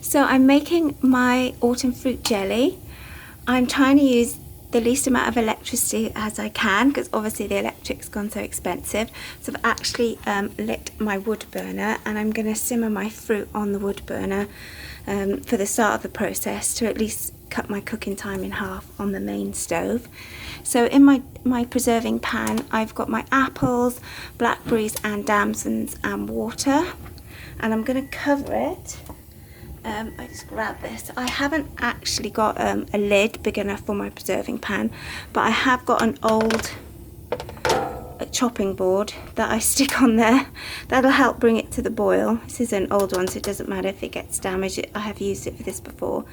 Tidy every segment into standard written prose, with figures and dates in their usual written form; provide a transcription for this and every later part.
So I'm making my autumn fruit jelly. I'm trying to use the least amount of electricity as I can because obviously the electric's gone so expensive. So I've actually lit my wood burner and I'm going to simmer my fruit on the wood burner for the start of the process to at least cut my cooking time in half on the main stove. So in my preserving pan I've got my apples, blackberries and damsons and water, and I'm going to cover it. I just grab this. I haven't actually got a lid big enough for my preserving pan, but I have got an old chopping board that I stick on there. That'll help bring it to the boil. This is an old one, so it doesn't matter if it gets damaged. I have used it for this before.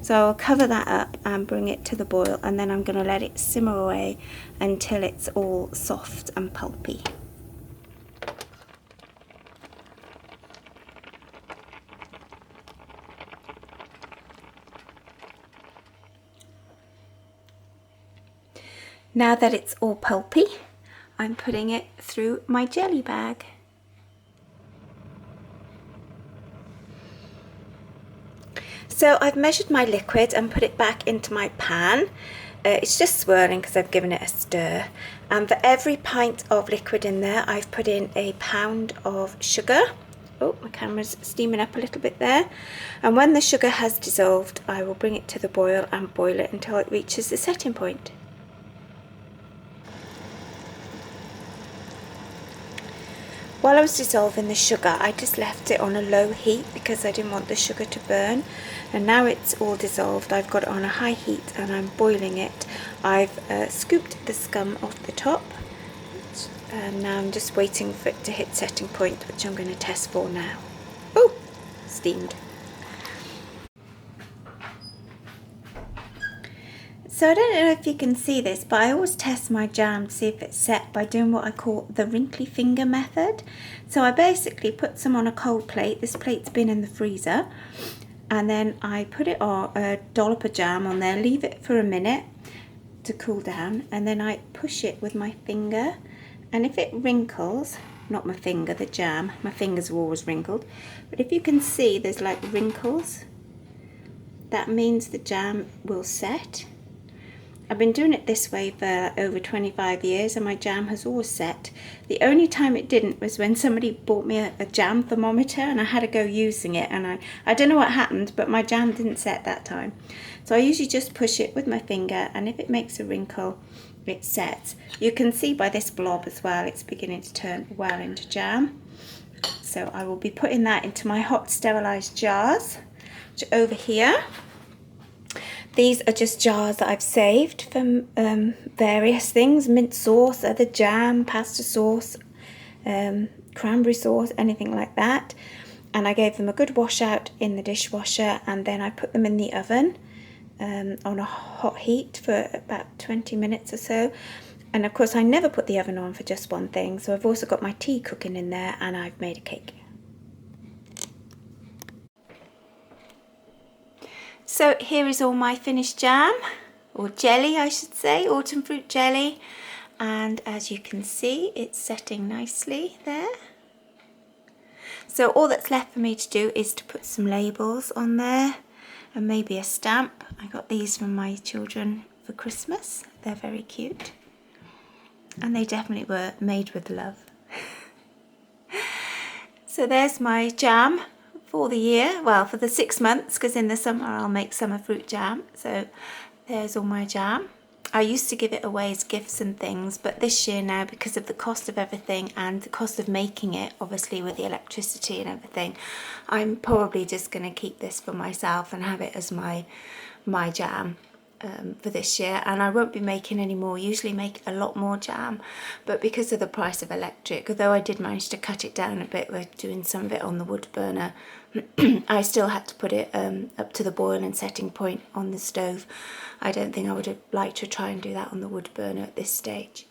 So I'll cover that up and bring it to the boil, and then I'm going to let it simmer away until it's all soft and pulpy. Now that it's all pulpy, I'm putting it through my jelly bag. So I've measured my liquid and put it back into my pan. It's just swirling because I've given it a stir. And for every pint of liquid in there, I've put in a pound of sugar. Oh, my camera's steaming up a little bit there. And when the sugar has dissolved, I will bring it to the boil and boil it until it reaches the setting point. While I was dissolving the sugar, I just left it on a low heat because I didn't want the sugar to burn. And now it's all dissolved, I've got it on a high heat and I'm boiling it. I've scooped the scum off the top, and now I'm just waiting for it to hit setting point, which I'm going to test for now. Oh, steamed. So I don't know if you can see this, but I always test my jam to see if it's set by doing what I call the wrinkly finger method. So I basically put some on a cold plate. This plate's been in the freezer. And then I put it on a dollop of jam on there, leave it for a minute to cool down. And then I push it with my finger. And if it wrinkles, not my finger, the jam, my fingers are always wrinkled. But if you can see there's like wrinkles, that means the jam will set. I've been doing it this way for over 25 years and my jam has always set. The only time it didn't was when somebody bought me a jam thermometer and I had to go using it, and I don't know what happened, but my jam didn't set that time. So I usually just push it with my finger, and if it makes a wrinkle, it sets. You can see by this blob as well, it's beginning to turn well into jam. So I will be putting that into my hot sterilised jars, which are over here. These are just jars that I've saved from various things, mint sauce, other jam, pasta sauce, cranberry sauce, anything like that. And I gave them a good wash out in the dishwasher, and then I put them in the oven on a hot heat for about 20 minutes or so. And of course I never put the oven on for just one thing, so I've also got my tea cooking in there, and I've made a cake. So here is all my finished jam, or jelly I should say, autumn fruit jelly. And as you can see, it's setting nicely there. So all that's left for me to do is to put some labels on there and maybe a stamp. I got these from my children for Christmas. They're very cute. And they definitely were made with love. So there's my jam for the year, well, for the 6 months, because in the summer I'll make summer fruit jam. So there's all my jam. I used to give it away as gifts and things, but this year now, because of the cost of everything and the cost of making it, obviously with the electricity and everything, I'm probably just going to keep this for myself and have it as my jam for this year. And I won't be making any more. Usually make a lot more jam, but because of the price of electric, although I did manage to cut it down a bit, we're doing some of it on the wood burner, I still had to put it up to the boil and setting point on the stove. I don't think I would have liked to try and do that on the wood burner at this stage.